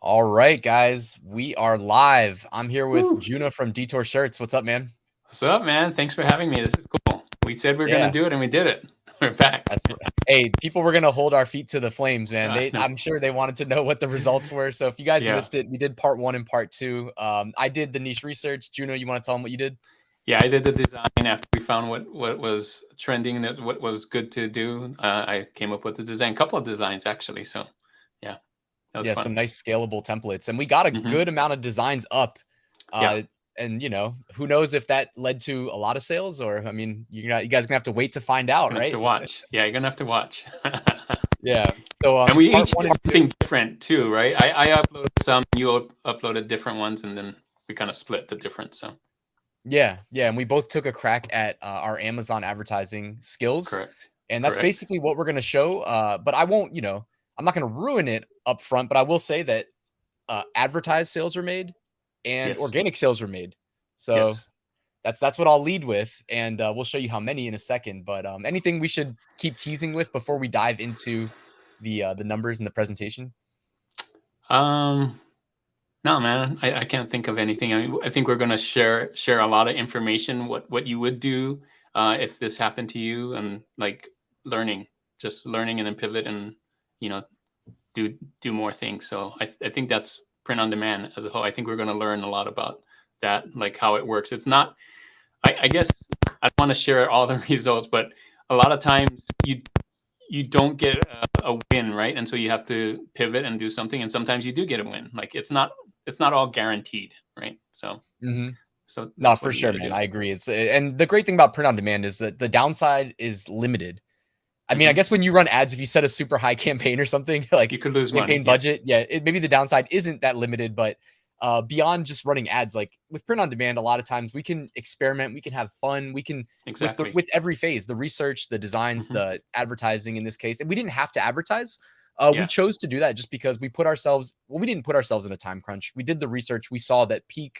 All right, guys, we are live. I'm here with Woo. Juno from Detour Shirts. What's up, man? What's up, man? Thanks for having me. This is cool. We said we are gonna Yeah, do it, and we did it. We're back. hey, people were gonna hold our feet to the flames, man. I know. I'm sure they wanted to know what the results were. So if you guys Yeah, missed it, we did part one and part two. I did the niche research. Juno, you want to tell them what you did? yeah. I did the design after we found what was trending, that what was good to do. I came up with the design, couple of designs actually. So, yeah, that was Yeah, fun. some nice scalable templates, and we got a Hmm. good amount of designs up. Yeah, Uh, and who knows if that led to a lot of sales, or you guys gonna have to wait to find out, gonna have to right? watch. Yeah, you're gonna have to watch. Yeah. So And we part each one did and two. something different too, right? I uploaded some, you uploaded different ones, and then we kind of split the difference. So, Yeah, yeah, and we both took a crack at our Amazon advertising skills, correct, and that's correct. basically what we're gonna show. But I won't, I'm not gonna ruin it up front, but I will say that advertised sales were made and Yes, organic sales were made. So yes. that's what I'll lead with, and we'll show you how many in a second. But anything we should keep teasing with before we dive into the numbers and the presentation? Um, No, man, I can't think of anything. I mean, I think we're gonna share a lot of information. What you would do if this happened to you, and like learning, just learning, and then pivot, and you know do more things. So I think that's print on demand as a whole. I think we're gonna learn a lot about that, like how it works. It's not. I guess I don't want to share all the results, but a lot of times you don't get a win, right? And so you have to pivot and do something. And sometimes you do get a win. Like it's not all guaranteed, right? So Hmm. so No, that's for what you sure, got to man. do. I agree. And the great thing about print on demand is that the downside is limited. I mean, I Hmm. guess when you run ads, if you set a super high campaign or something like You could lose money. campaign Yeah, budget, yeah, maybe the downside isn't that limited. But beyond just running ads, like with print on demand, a lot of times we can experiment, we can have fun, we can exactly. with every phase, the research, the designs, Hmm. the advertising in this case, and we didn't have to advertise. We Yeah, chose to do that just because we put ourselves. Well, we didn't put ourselves in a time crunch. We did the research. We saw that the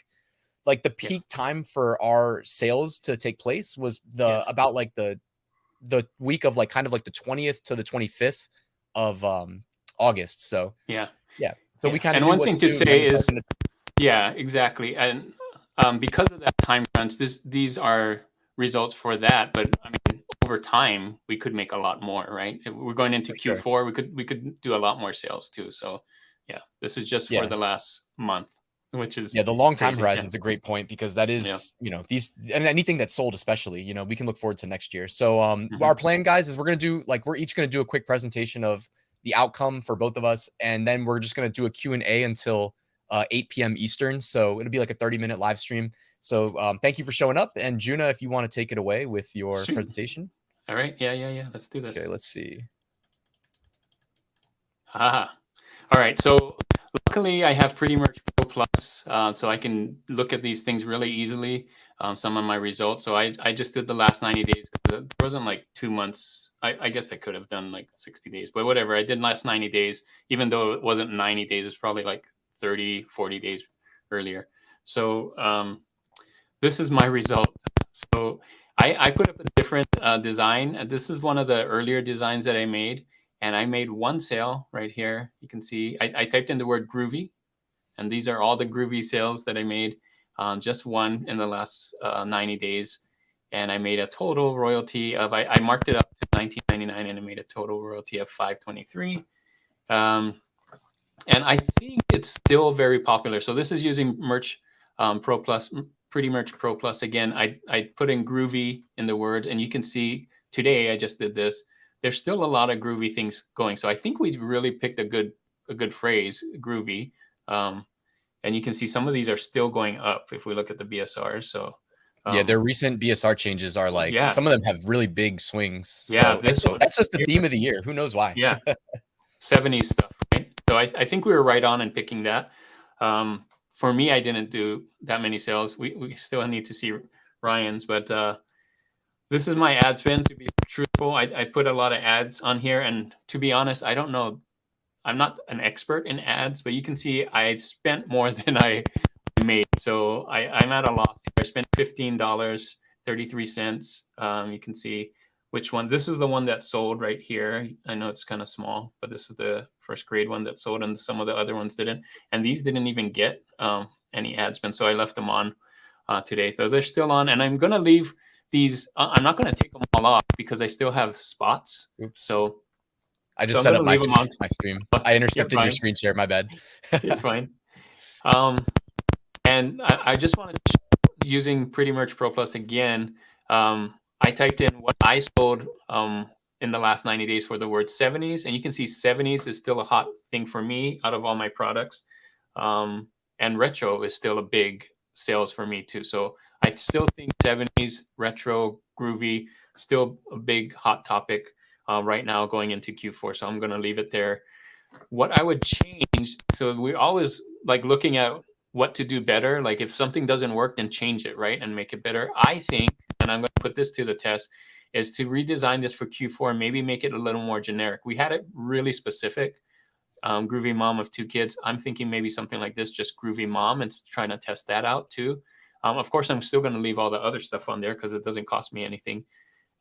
yeah, peak time for our sales to take place was yeah, the week of like kind of like the 20th to the 25th of August. So yeah, yeah. So we yeah. kind of And knew one what thing to to do. We had say to is, type in yeah, exactly. And because of that time crunch, these are results for that. But I mean, over time, we could make a lot more, right? If we're going into for sure. Q4. We could do a lot more sales too. So, yeah, this is just for Yeah. the last month, which is Yeah, the long time crazy. horizon Yeah, is a great point because that yeah. is, these and anything that's sold especially, we can look forward to next year. So Hmm. our plan guys is we're each going to do a quick presentation of the outcome for both of us, and then we're just going to do a Q&A until 8 p.m. Eastern. So it'll be like a 30-minute live stream. So thank you for showing up, and Juna, if you want to take it away with your Sweet. presentation. All right. Yeah, yeah, yeah. Let's do Okay, this. let's see. Haha. All right. So luckily, I have Pretty Merch Pro Plus, so I can look at these things really easily. Some of my results. So I just did the last 90 days because there wasn't like 2 months. I guess I could have done like 60 days, but whatever. I did last 90 days, even though it wasn't 90 days. It's probably like 30, 40 days earlier. So this is my result. So I put up a different design. And this is one of the earlier designs that I made. And I made one sale right here. You can see I typed in the word groovy. And these are all the groovy sales that I made. Just one in the last 90 days. And I made a total royalty of, I marked it up to 19.99 and I made a total royalty of 5.23. Um, and I think it's still very popular. So this is using Merch Pro Plus, Pretty Merch Pro Plus. Again, I put in groovy in the word, and you can see today I just did this. There's still a lot of groovy things going. So I think we really picked a good phrase, groovy. Um, and you can see some of these are still going up if we look at the BSRs. So Yeah, their um, recent BSR changes are like yeah, some of them have really big swings. yeah, So this one, that's just the theme of the year. Who knows why? yeah, 70s stuff, right? So I think we were right on in picking that. For me, I didn't do that many sales. We still need to see Ryan's, but this is my ad spend. To be truthful, I put a lot of ads on here, and to be honest, I don't know. I'm not an expert in ads, but you can see I spent more than I made. So I'm at a loss. I spent $15.33. You can see which one. This is the one that sold right here. I know it's kind of small, but this is the first grade one that sold, and some of the other ones didn't. And these didn't even get any ad spend, so I left them on today. So they're still on, and I'm gonna leave these. I'm not gonna take them all off because I still have spots. Oops. So I just I'm set gonna up leave them on. my stream. I intercepted your screen share. My bad. You're fine. And I just wanted to, using Pretty Merch Pro Plus again, I typed in what I sold in the last 90 days for the word 70s, and you can see 70s is still a hot thing for me out of all my products. And retro is still a big sales for me too. So I still think 70s, retro, groovy, still a big hot topic right now going into Q4. So I'm going to leave it there. What I would change, so we're always like looking at what to do better. Like if something doesn't work, then change it, right? And make it better. I think, and I'm going to put this to the test, is to redesign this for Q4 and maybe make it a little more generic. We had it really specific. Groovy mom of 2 kids. I'm thinking maybe something like this, just groovy mom, and trying to test that out too. Of course, I'm still going to leave all the other stuff on there because it doesn't cost me anything.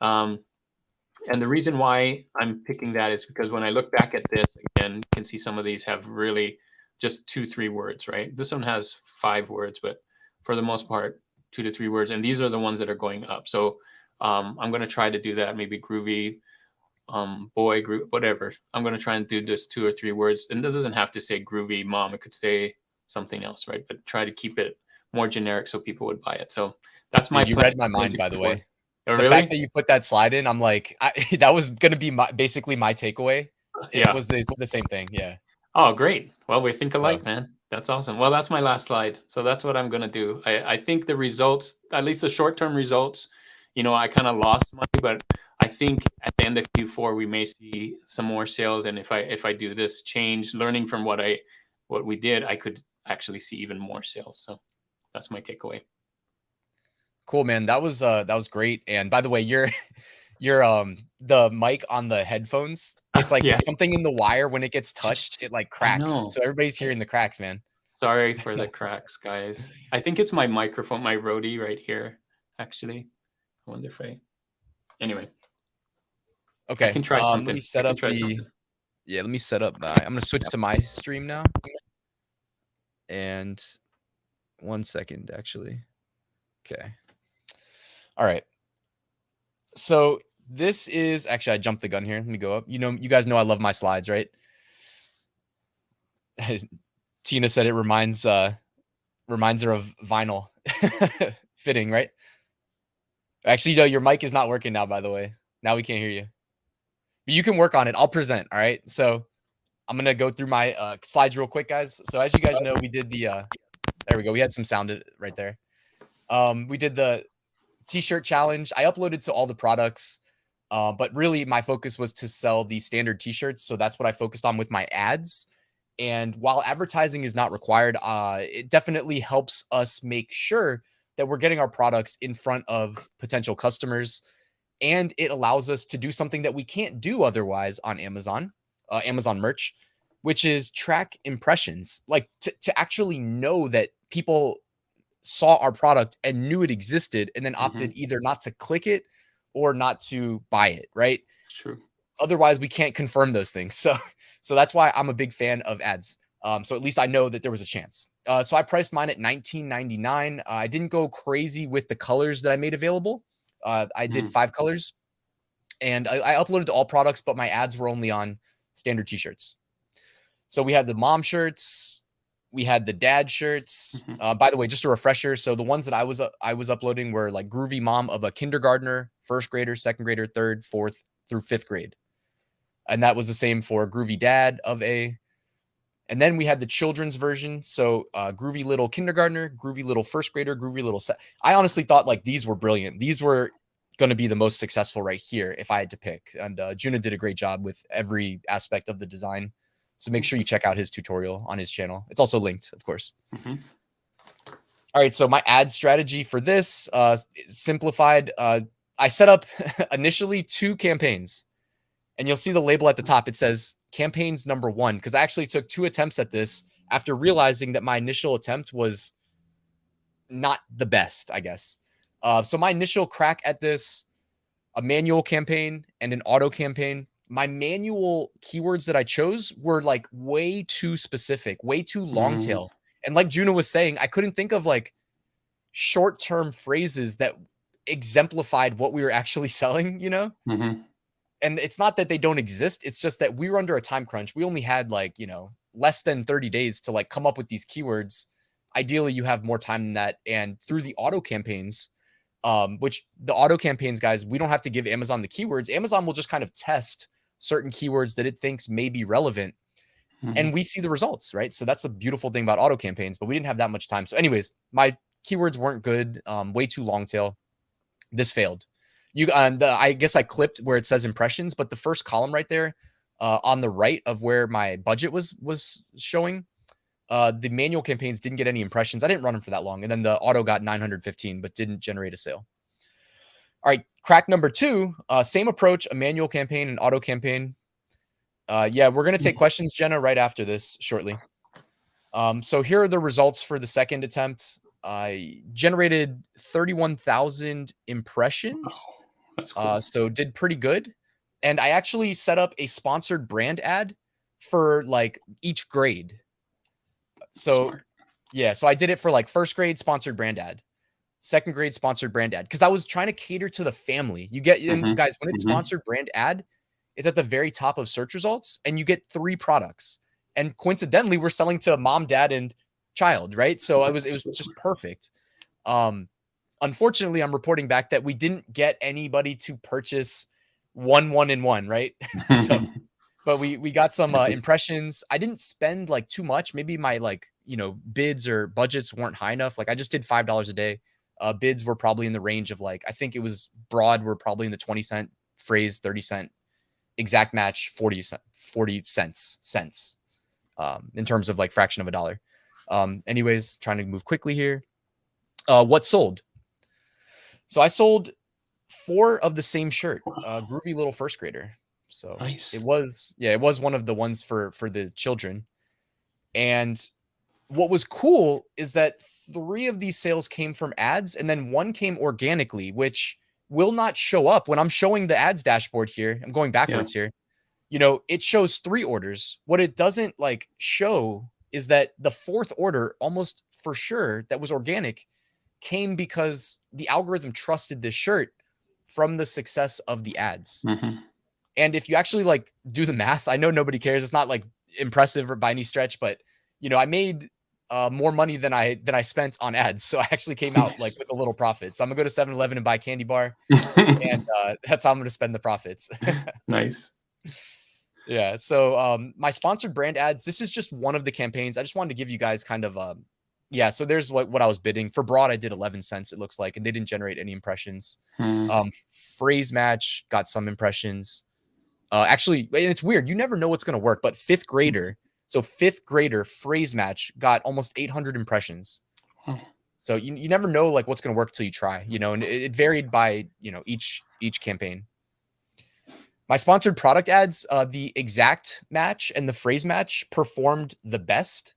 And the reason why I'm picking that is because when I look back at this, again, you can see some of these have really just 2-3 words, right? This one has 5 words, but for the most part, 2 to 3 words. And these are the ones that are going up. So I'm going to try to do that, maybe groovy, boy, group, whatever. I'm going to try and do just 2 or 3 words. And it doesn't have to say groovy mom. It could say something else, right? But try to keep it more generic so people would buy it. So that's my Dude, you read my mind, by the way. Oh, the really? fact that you put that slide in, I'm like, that was going to be basically my takeaway. It was the same thing. Yeah. Oh, great. Well, we think alike, man. That's awesome. Well, that's my last slide. So that's what I'm going to do. I think the results, at least the short-term results, I kind of lost money, but I think at the end of Q4, we may see some more sales. And if I do this change, learning from what we did, I could actually see even more sales. So that's my takeaway. Cool, man. That was great. And by the way, your the mic on the headphones, it's like something in the wire when it gets touched, it like cracks. So everybody's hearing the cracks, man. Sorry for the cracks, guys. I think it's my microphone, my Rode right here, actually. I wonder if anyway. Okay. I can try something. Let me set up let me set up I'm going to switch to my stream now. And 1 second, actually. Okay. All right. So this is actually, I jumped the gun here. Let me go up. You guys know I love my slides, right? Tina said it reminds her of vinyl fitting, right? Actually, no, your mic is not working now, by the way. Now we can't hear you. But you can work on it. I'll present. All right. So I'm going to go through my slides real quick, guys. So as you guys know, we did the there we go. We had some sound right there. We did the t-shirt challenge. I uploaded to all the products, but really my focus was to sell the standard t-shirts. So that's what I focused on with my ads. And while advertising is not required, it definitely helps us make sure that we're getting our products in front of potential customers. And it allows us to do something that we can't do otherwise on Amazon, Amazon merch, which is track impressions, like to actually know that people saw our product and knew it existed and then opted either not to click it or not to buy it, right? True. Otherwise, we can't confirm those things. So that's why I'm a big fan of ads. So at least I know that there was a chance. So I priced mine at $19.99. I didn't go crazy with the colors that I made available. I did 5 colors, and I uploaded to all products, but my ads were only on standard t-shirts. So we had the mom shirts, we had the dad shirts. By the way, just a refresher. So the ones that I was uploading were like groovy mom of a kindergartner, first grader, second grader, third, fourth through 5th grade. And that was the same for groovy dad of a. And then we had the children's version. So groovy little kindergartner, groovy little first grader, groovy little. I honestly thought like these were brilliant. These were going to be the most successful right here if I had to pick. And Juno did a great job with every aspect of the design. So make sure you check out his tutorial on his channel. It's also linked, of course. All right. So my ad strategy for this simplified. I set up initially 2 campaigns, and you'll see the label at the top. It says campaigns number 1, because I actually took 2 attempts at this after realizing that my initial attempt was not the best, I guess. So my initial crack at this a manual campaign and an auto campaign. My manual keywords that I chose were like way too specific, way too long Mm, tail. And like Juno was saying, I couldn't think of like short-term phrases that exemplified what we were actually selling, you know? mhm, And it's not that they don't exist, it's just that we were under a time crunch. We only had like, less than 30 days to like come up with these keywords. Ideally, you have more time than that. And through the auto campaigns, which the auto campaigns, guys, we don't have to give Amazon the keywords. Amazon will just kind of test certain keywords that it thinks may be relevant. mhm. And we see the results, right? So that's a beautiful thing about auto campaigns, but we didn't have that much time. So, anyways, my keywords weren't good, way too long tail. This failed. I guess I clipped where it says impressions, but the first column right there, on the right of where my budget was showing, the manual campaigns didn't get any impressions. I didn't run them for that long, and then the auto got 915, but didn't generate a sale. All right, crack number two, same approach, a manual campaign, an auto campaign. Yeah, we're gonna take questions, Jenna, right after this shortly. So here are the results for the second attempt. I generated 31,000 impressions. Oh, that's cool. So did pretty good. And I actually set up a sponsored brand ad for like each grade. So Smart. yeah, so I did it for like first grade sponsored brand ad, second grade sponsored brand ad, because I was trying to cater to the family. You get in, Mhm, guys, when it's mhm. sponsored brand ad, it's at the very top of search results, and you get 3 products. And coincidentally, we're selling to mom, dad, and child, right? So it was just perfect. Um, Unfortunately, I'm reporting back that we didn't get anybody to purchase one and one, right? So, but we got some Nice. impressions. I didn't spend like too much. Maybe my like bids or budgets weren't high enough. Like I just did $5 a day. Bids were probably in the range of like I think it was broad. Were probably in the 20 cent, phrase 30 cent, exact match 40 cents in terms of like fraction of a dollar. Anyways, trying to move quickly here. What sold? So I sold 4 of the same shirt, groovy little first grader. So Nice. it was one of the ones for the children. And what was cool is that 3 of these sales came from ads and then 1 came organically, which will not show up when I'm showing the ads dashboard here. I'm going Yeah. backwards here. It shows 3 orders. What it doesn't like show is that the 4th order almost for sure that was organic came because the algorithm trusted this shirt from the success of the ads. Mhm. And if you actually like do the math, I know nobody cares. It's not like impressive or by any stretch, but I made more money than I spent on ads. So I actually came out like Nice. with a little profit. So I'm gonna go to 7-Eleven and buy a candy bar, and that's how I'm gonna spend the profits. Nice. Yeah. So my sponsored brand ads, this is just one of the campaigns. I just wanted to give you guys kind of yeah, so there's what I was bidding. For broad, I did 11 cents, it looks like, and they didn't generate any impressions. Mm, Phrase match got some impressions. Actually, and it's weird. You never know what's gonna work, but fifth grader phrase match got almost 800 impressions. oh, So you never know like what's gonna work till you try, and it varied by each campaign. My sponsored product ads, the exact match and the phrase match performed the best.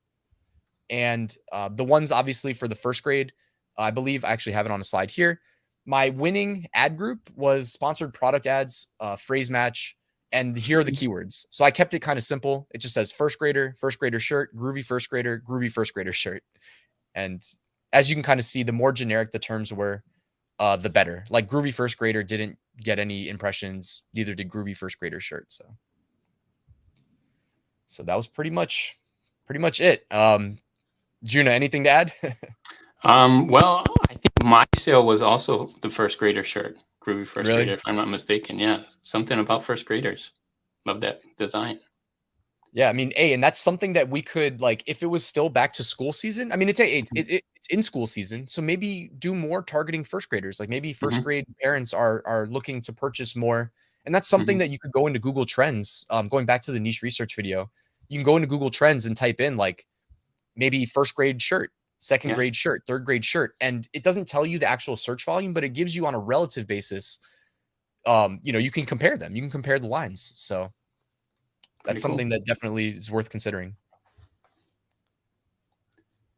And the ones obviously for the first grade, I believe I actually have it on a slide here. My winning ad group was sponsored product ads, phrase match, and here are the keywords. So I kept it kind of simple. It just says first grader shirt, groovy first grader shirt. And as you can kind of see, the more generic the terms were, the better. Like groovy first grader didn't get any impressions, neither did groovy first grader shirt. So that was pretty much it. Juno, anything to add? well, I think my sale was also the first grader shirt, groovy first Really? grader, if I'm not mistaken. Yeah, something about first graders. Love that design. Yeah, I mean, and that's something that we could like if it was still back to school season. I mean, it's in school season, so maybe do more targeting first graders. Like maybe first Mhm, grade parents are looking to purchase more, and that's something mhm. that you could go into Google Trends. Going back to the niche research video, you can go into Google Trends and type in like maybe first grade shirt, second Yeah, grade shirt, third grade shirt, and it doesn't tell you the actual search volume, but it gives you on a relative basis. You can compare them. You can compare the lines. So that's pretty cool. something that definitely is worth considering.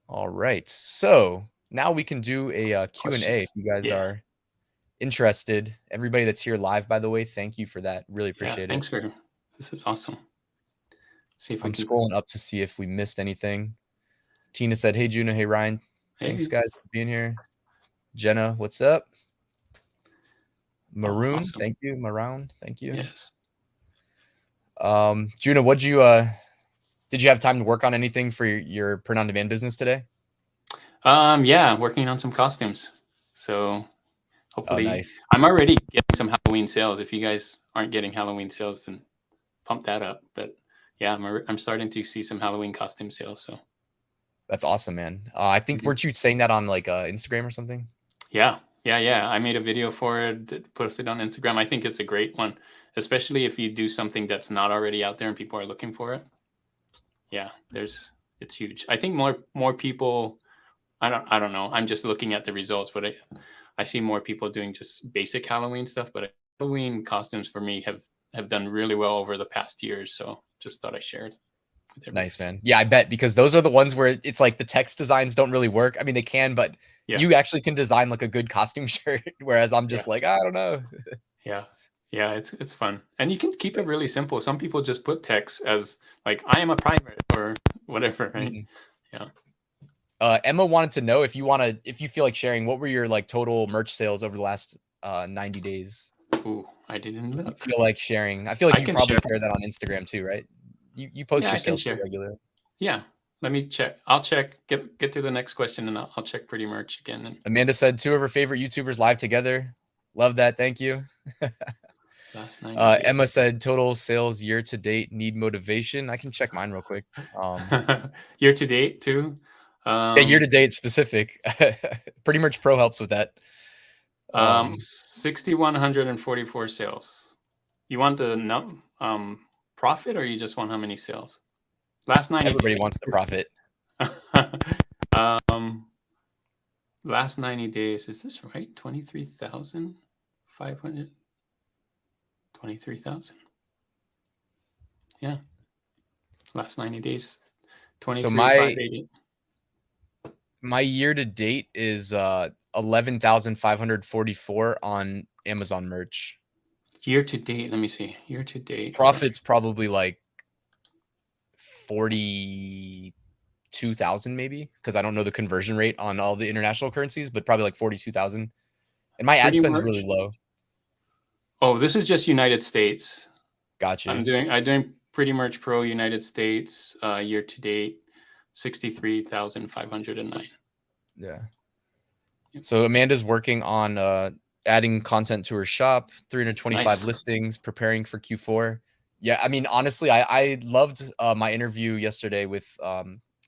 All right. So now we can do a Q&A Questions. if you guys Yeah. are interested. Everybody that's here live, by the way, thank you for that. Really Yeah, appreciate it. thanks for this is awesome. See if we I'm can. scrolling up to see if we missed anything. Tina said, "Hey Juno, hey Ryan, thanks Hey, guys for being here." Jenna, what's up? oh, Maroon, awesome. thank you. Maroon, thank you. Yes. Juno, did you have time to work on anything for your print on demand business today? Yeah, working on some costumes. So Oh, hopefully, nice. I'm already getting some Halloween sales. If you guys aren't getting Halloween sales, then pump that up. But yeah, I'm starting to see some Halloween costume sales. So That's awesome, man. I think weren't you saying that on like Instagram or something? yeah, yeah. I made a video for it, posted on Instagram. I think it's a great one, especially if you do something that's not already out there and people are looking for it. Yeah, it's huge. I think more people. I don't know. I'm just looking at the results, but I see more people doing just basic Halloween stuff. But Halloween costumes for me have done really well over the past years. So just thought I shared with everybody. Nice, man. Yeah, I bet, because those are the ones where it's like the text designs don't really work. I mean, they can, but Yeah, you actually can design like a good costume shirt, whereas I'm yeah, just like, I don't know. yeah, yeah. It's fun, and you can keep it Sick. really simple. Some people just put text as like "I am a private" or whatever, right? Mhm. Yeah. Emma wanted to know if you feel like sharing, what were your like total merch sales over the last 90 days? Ooh, I didn't You look. feel like sharing? I feel like I you can share. probably share that on Instagram too, right? You post Yeah, your I can sales share. pretty regularly. Yeah. Let me check. I'll check. Get to the next question, and I'll check pretty merch again. And Amanda said two of her favorite YouTubers live together. Love that. Thank you. last 90 Emma said total sales year to date need motivation. I can check mine real quick. days. Year to date too. Yeah, year Um, to date specific. Pretty much Pro helps with that. 6,144 sales. You want the profit, or you just want how many sales? Last 90 Everybody wants the profit. days. Last 90 days. Is this right? 23,500. 23,000. Yeah. Last 90 days. So 23,580. my year to date is 11,544 on Amazon merch. Year to date. Let me see. Year to date. Profit's probably like 42,000 maybe, because I don't know the conversion rate on all the international currencies, but probably like 42,000. And my ad Pretty spend's really merch. low. Oh, this is just United States. Got you. I'm doing Pretty Merch Pro United States year to date, 63,509. Yeah. Yep. So Amanda's working on adding content to her shop, 325 Nice. listings, preparing for Q4. Yeah, I mean, honestly, I loved my interview yesterday with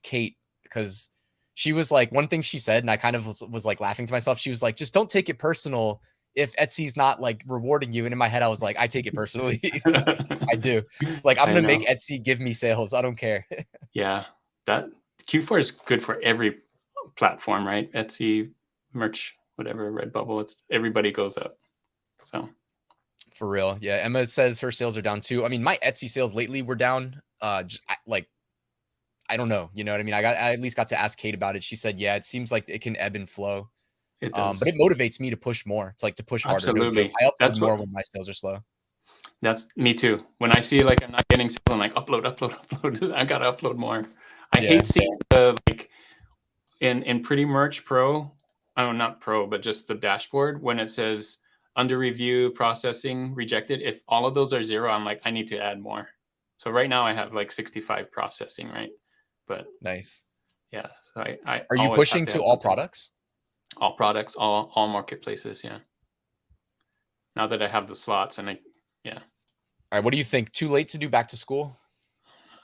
Kate, because she was like, one thing she said, and I kind of was like laughing to myself. She was like, just don't take it personal if Etsy's not like rewarding you. And in my head, I was like, I take it personally. I do. It's like, I'm I gonna know. make Etsy give me sales. I don't care. Yeah, that Q4 is good for every platform, right? Etsy, merch, whatever, Redbubble. It's everybody goes up. So For real. Yeah. Emma says her sales are down too. I mean, my Etsy sales lately were down. Like, I don't know. You know what I mean? I at least got to ask Kate about it. She said, yeah, it seems like it can ebb and flow. it But does. it motivates me to push more. It's like to push harder. No joke. Absolutely. I upload That's what more when my sales are slow. That's me too. When I see like I'm not getting sales, I'm like upload, upload, upload. I gotta upload more. I hate Yeah. seeing the like in Pretty Merch Pro. Oh, not Pro, but just the dashboard when it says under review, processing, rejected. If all of those are zero, I'm like, I need to add more. So right now I have like 65 processing, right? But Nice. yeah, so I Are you always have pushing to to add all something. products? All products, all marketplaces, yeah. Now that I have the slots and yeah. All right. What do you think? Too late to do back to school?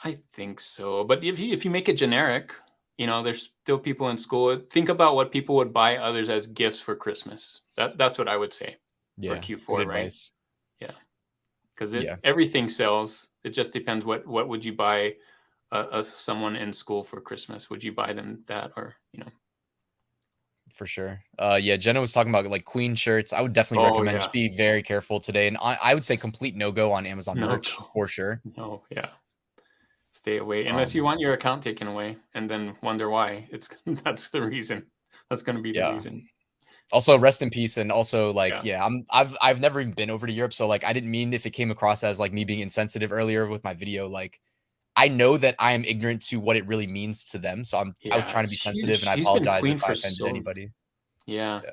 I think so. But if you make it generic, there's still people in school. Think about what people would buy others as gifts for Christmas. That's what I would say for Yeah. Good Q4, right? advice. Yeah, because Yeah, everything sells. It just depends what would you buy someone in school for Christmas? Would you buy them that, or for sure. Yeah, Jenna was talking about like queen shirts. I would definitely Oh recommend just yeah, be very careful today. And I would say complete no go on Amazon no merch go, for sure. no, yeah. Stay away unless you Um, want your account taken away and then wonder why. It's that's the reason. That's going to be the yeah. reason. Also, rest in peace, and also like, Yeah. yeah, I've never even been over to Europe, so like I didn't mean if it came across as like me being insensitive earlier with my video. Like, I know that I am ignorant to what it really means to them, so I was Yeah. trying to be sensitive, and I She's been apologize queen if I for offended so. anybody. Yeah. Yeah,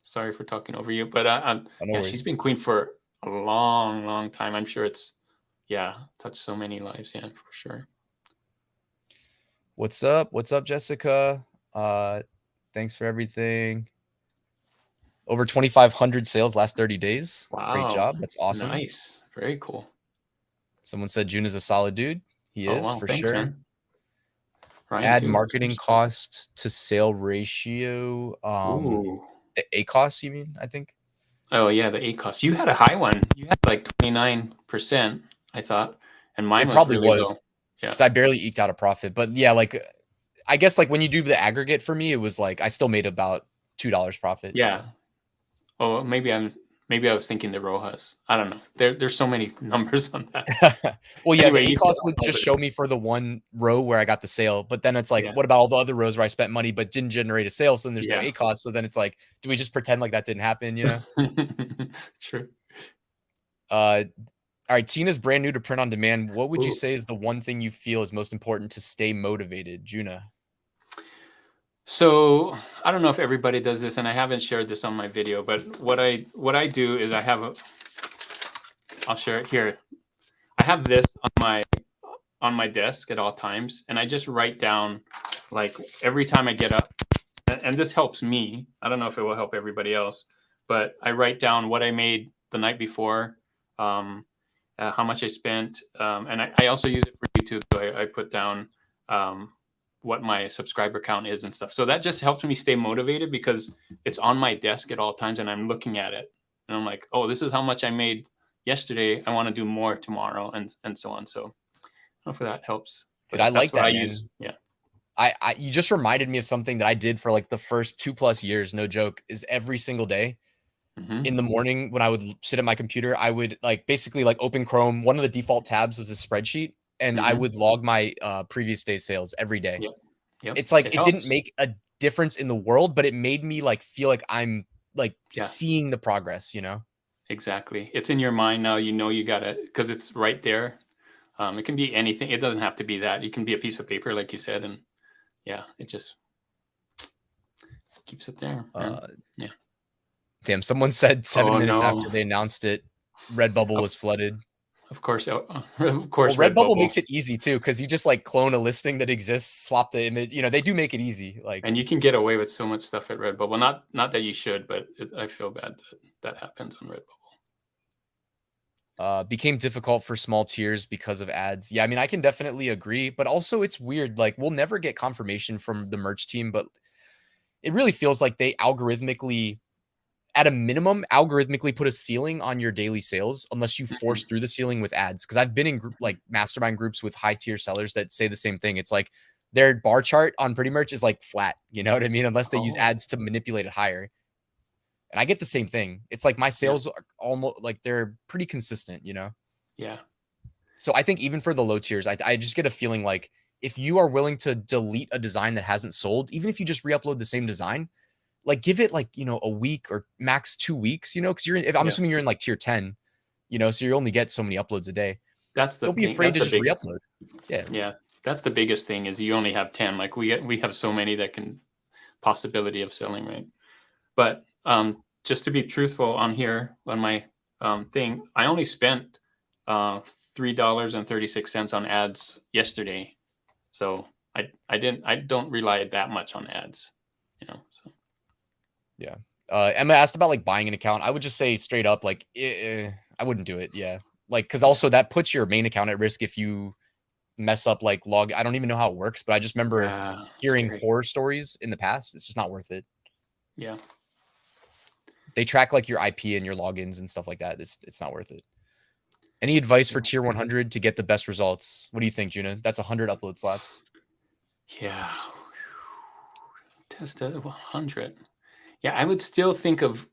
Sorry for talking over you, but oh, no yeah, she's worries. been queen for a long, long time. I'm sure it's yeah, touched so many lives. Yeah, for sure. What's up? What's up, Jessica? Uh, thanks for everything. Over 2,500 sales last 30 days. Great Wow. job. That's awesome. Nice. Very cool. Someone said June is a solid dude. He Oh is wow. for Thanks, sure. man. Ryan Add too. marketing cost to sale ratio. Ooh. The A cost, you mean? I think Oh yeah, the ACOS. You had a high one. You had like 29%, I thought, and mine it was probably really was low. Yeah. because I barely eked out a profit. But yeah, like I guess like when you do the aggregate for me, it was like I still made about $2 profit. Yeah. So Oh, maybe I was thinking the Rojas. I don't know. There's so many numbers on that. well, yeah, the Anyway, A you can cost would hold just it. show me for the one row where I got the sale. But then it's like, Yeah. what about all the other rows where I spent money but didn't generate a sale? So then there's no Yeah. A cost. So then it's like, do we just pretend like that didn't happen? You know? True. All right, Tina's brand new to print on demand. What would you Ooh. say is the one thing you feel is most important to stay motivated, Juno? So I don't know if everybody does this, and I haven't shared this on my video, but what I do is I'll share it here. I have this on my desk at all times, and I just write down like every time I get up, and this helps me. I don't know if it will help everybody else, but I write down what I made the night before, um, how much I spent, and I also use it for YouTube. So I put down what my subscriber count is and stuff. So that just helps me stay motivated because it's on my desk at all times, and I'm looking at it, and I'm like, oh, this is how much I made yesterday. I want to do more tomorrow, and so on. So hopefully that helps. Dude, I But that's like what I that, use. man. Yeah. I you just reminded me of something that I did for like the first 2+ years, no joke, is every single day in Hmm. the morning when I would sit at my computer, I would like basically like open Chrome. One of the default tabs was a spreadsheet, and I Hmm. would log my previous day's sales every day. Yep. Yep. It's like It it didn't helps. make a difference in the world, but it made me like feel like I'm like Yeah. seeing the progress, you know? Exactly. It's in your mind now. You know you got to because it's right there. It can be anything. It doesn't have to be that. It can be a piece of paper, like you said, and yeah, it just keeps it there, man. Uh, Yeah. damn, someone said 7 Oh minutes no. after they announced it, Redbubble Of, was flooded. of course. Of Well, course, Redbubble Redbubble. makes it easy too, because you just like clone a listing that exists, swap the image. You know, they do make it easy. Like, And you can get away with so much stuff at Redbubble. Not that you should, but I feel bad that that happens on Redbubble. became difficult for small tiers because of ads. Yeah, I mean, I can definitely agree, but also it's weird. Like, we'll never get confirmation from the merch team, but it really feels like they algorithmically, at a minimum, algorithmically put a ceiling on your daily sales unless you Mhm. force through the ceiling with ads. Because I've been in group like mastermind groups with high tier sellers that say the same thing. It's like their bar chart on Pretty Merch is like flat. You know what I mean? Unless they use Oh, ads to manipulate it higher. And I get the same thing. It's like my yeah, sales are almost like they're pretty consistent, you know? yeah, So I think even for the low tiers, I just get a feeling like if you are willing to delete a design that hasn't sold, even if you just re-upload the same design, like give it like, you know, a week or max 2 weeks, you know, because if I'm yeah. assuming you're in like tier 10, you know, so you only get so many uploads a day. That's the Don't be thing. afraid That's to the just biggest. re-upload. Yeah. Yeah, that's the biggest thing is you only have 10. Like we have so many that can possibility of selling, right? But just to be truthful on here on my thing, I only spent $3.36 on ads yesterday. So I don't rely that much on ads, you know. So Yeah. Emma asked about like buying an account. I would just say straight up, like, I wouldn't do it. Yeah. Like, cause yeah, also that puts your main account at risk if you mess up like log. I don't even know how it works, but I just remember yeah, hearing scary. horror stories in the past. It's just not worth it. Yeah. They track like your IP and your logins and stuff like that. It's not worth it. Any advice for Yeah. tier 100 to get the best results? What do you think, Juna? That's 100 upload slots. Yeah. Test at 100. Yeah, I would still think of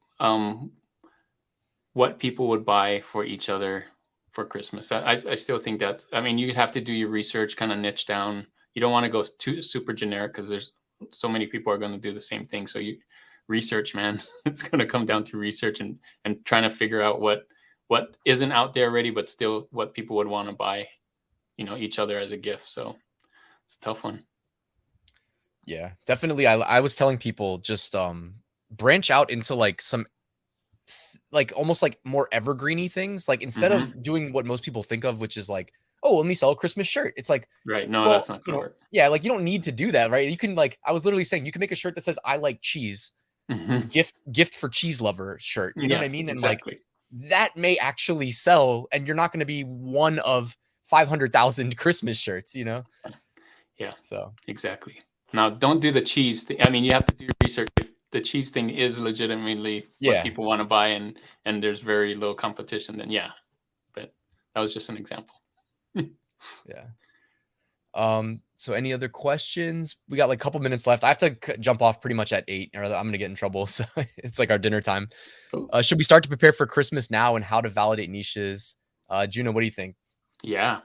what people would buy for each other for Christmas. I still think that. I mean, you have to do your research, kind of niche down. You don't want to go too super generic because there's so many people are going to do the same thing. So research, man. It's going to come down to research and trying to figure out what isn't out there already, but still what people would want to buy, each other as a gift. So it's a tough one. Yeah, definitely. I was telling people just branch out into like some like almost like more evergreeny things. Like instead of doing what most people think of, which is like, oh, let me sell a Christmas shirt. It's like, right. No, well, that's not gonna work. Yeah, like you don't need to do that, right? You can like I was literally saying you can make a shirt that says I like cheese, gift for cheese lover shirt. You know what I mean? And exactly. like that may actually sell, and you're not going to be one of 500,000 Christmas shirts, Yeah. So exactly. Now, don't do the cheese thing. I mean, you have to do research if the cheese thing is legitimately what people want to buy, and there's very low competition. Then yeah, but that was just an example. Yeah. So any other questions? We got like a couple minutes left. I have to jump off pretty much at 8 or I'm going to get in trouble. So it's like our dinner time. Should we start to prepare for Christmas now and how to validate niches? Juno, what do you think? Yeah,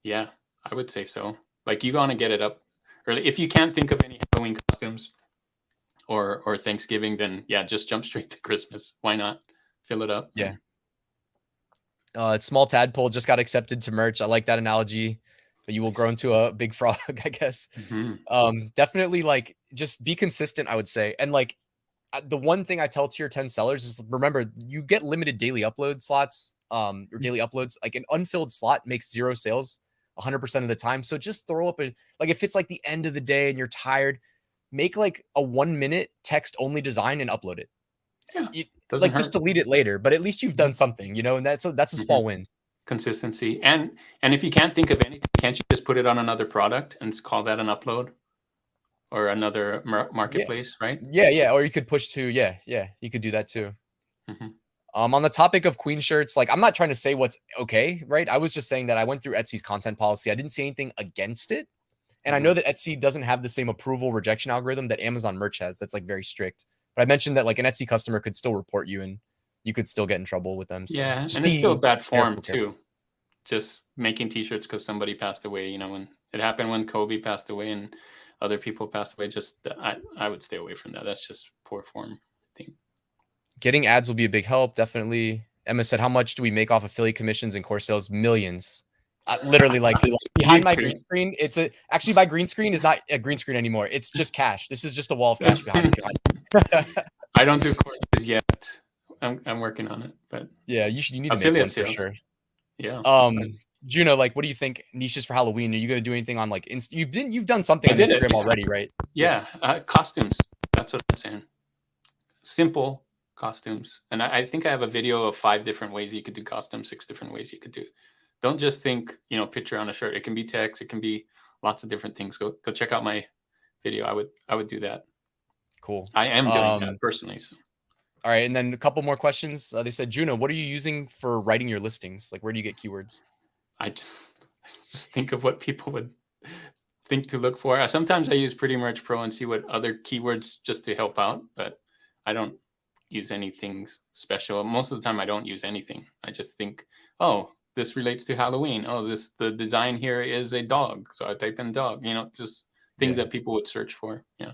I would say so. Like you want to get it up early. If you can't think of any Halloween costumes or Thanksgiving, then yeah, just jump straight to Christmas. Why not fill it up? Yeah. Small tadpole just got accepted to merch. I like that analogy. But you will grow into a big frog, I guess. Definitely like just be consistent, I would say. And like the one thing I tell tier 10 sellers is remember you get limited daily upload slots, or daily uploads. Like an unfilled slot makes 0 sales 100% of the time. So just throw up like if it's like the end of the day and you're tired, make like a 1-minute text only design and upload it. Yeah, like just delete it later, but at least you've done something, and that's a small win. Consistency. And if you can't think of anything, can't you just put it on another product and call that an upload or another marketplace, right? Yeah. Or you could push to, you could do that too. On the topic of queen shirts, like I'm not trying to say what's okay, right? I was just saying that I went through Etsy's content policy. I didn't see anything against it. And I know that Etsy doesn't have the same approval rejection algorithm that Amazon merch has. That's like very strict. But I mentioned that like an Etsy customer could still report you and you could still get in trouble with them. So yeah, and it's still bad form too. Just making t-shirts because somebody passed away, when it happened when Kobe passed away and other people passed away, just I would stay away from that. That's just poor form, I think. Getting ads will be a big help, definitely. Emma said, how much do we make off affiliate commissions and course sales? Millions. Literally like behind my green screen. Actually my green screen is not a green screen anymore. It's just cash. This is just a wall of cash behind me. I don't do courses yet. I'm working on it, but yeah, you need to make one for sure. Yeah. Juno, like, what do you think niches for Halloween? Are you going to do anything on like you've done something on Instagram already, right? Yeah. Costumes. That's what I'm saying. Simple costumes. And I think I have a video of 5 different ways you could do costumes, 6 different ways you could do. Don't just think, picture on a shirt. It can be text. It can be lots of different things. Go check out my video. I would do that. Cool. I am doing that personally. So. All right. And then a couple more questions. They said, Juno, what are you using for writing your listings? Like, where do you get keywords? I just think of what people would think to look for. Sometimes I use Pretty Merch Pro and see what other keywords just to help out, but I don't use anything special. Most of the time I don't use anything. I just think, oh, this relates to Halloween. Oh, the design here is a dog. So I type in dog, just things that people would search for. Yeah.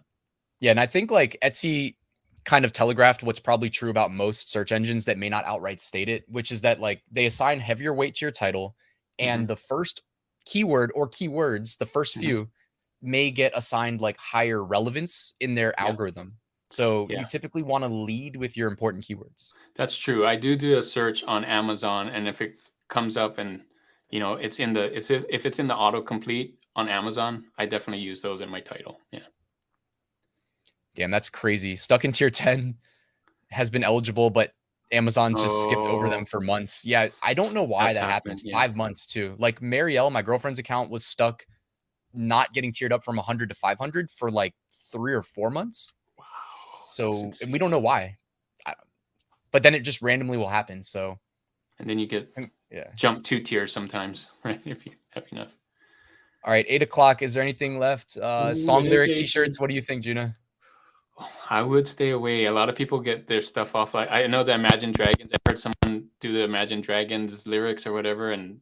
Yeah. And I think like Etsy kind of telegraphed what's probably true about most search engines that may not outright state it, which is that like they assign heavier weight to your title and the first keyword or keywords, the first few may get assigned like higher relevance in their algorithm. So you typically want to lead with your important keywords. That's true. I do a search on Amazon, and if it comes up and if it's in the autocomplete on Amazon, I definitely use those in my title. Yeah. Damn, that's crazy. Stuck in tier 10 has been eligible, but Amazon just skipped over them for months. Yeah, I don't know why that happens. 5 months too. Like Marielle, my girlfriend's account was stuck not getting tiered up from 100 to 500 for like 3 or 4 months. Wow. So, and we don't know why. But then it just randomly will happen. So, and then you get jump 2 tiers sometimes, right? If you have enough. All right, 8 o'clock. Is there anything left? Song lyric t-shirts. What do you think, Juno? I would stay away. A lot of people get their stuff off. Like I know the Imagine Dragons. I heard someone do the Imagine Dragons lyrics or whatever and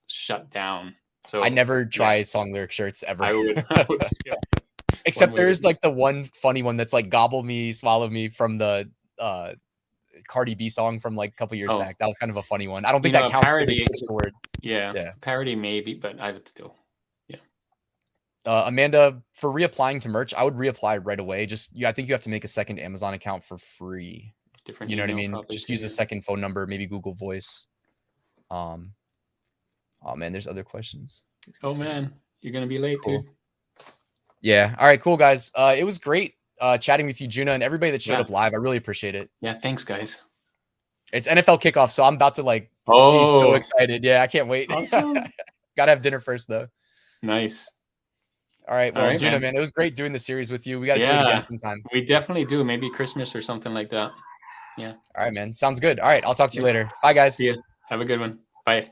shut down. So I never try song lyric shirts ever. I would stay away. Except way to- there's like the one funny one that's like "Gobble Me, Swallow Me" from the Cardi B song from like a couple years Oh. back. That was kind of a funny one. I don't You think know, that a counts because they parody. switched the word. Yeah, Yeah. parody maybe, but I would still. Amanda, for reapplying to merch, I would reapply right away. I think you have to make a second Amazon account for free. Different You know what I email mean? probably Just too, use a yeah. second phone number, maybe Google Voice. Oh man, there's other questions. Oh man, you're gonna be late, Cool. dude. Yeah. All right, cool guys. It was great chatting with you, Juno, and everybody that showed Yeah. up live. I really appreciate it. Yeah, thanks guys. It's NFL kickoff, so I'm about to like be so Oh, excited. Yeah, I can't wait. awesome. Gotta have dinner first though. Nice. All right. All Well, right, Juno, man. man, it was great doing the series with you. We got to do it Yeah, again sometime. we definitely do. Maybe Christmas or something like that. Yeah. All right, man. Sounds good. All right. I'll talk to you Yeah. later. Bye, guys. See ya. Have a good one.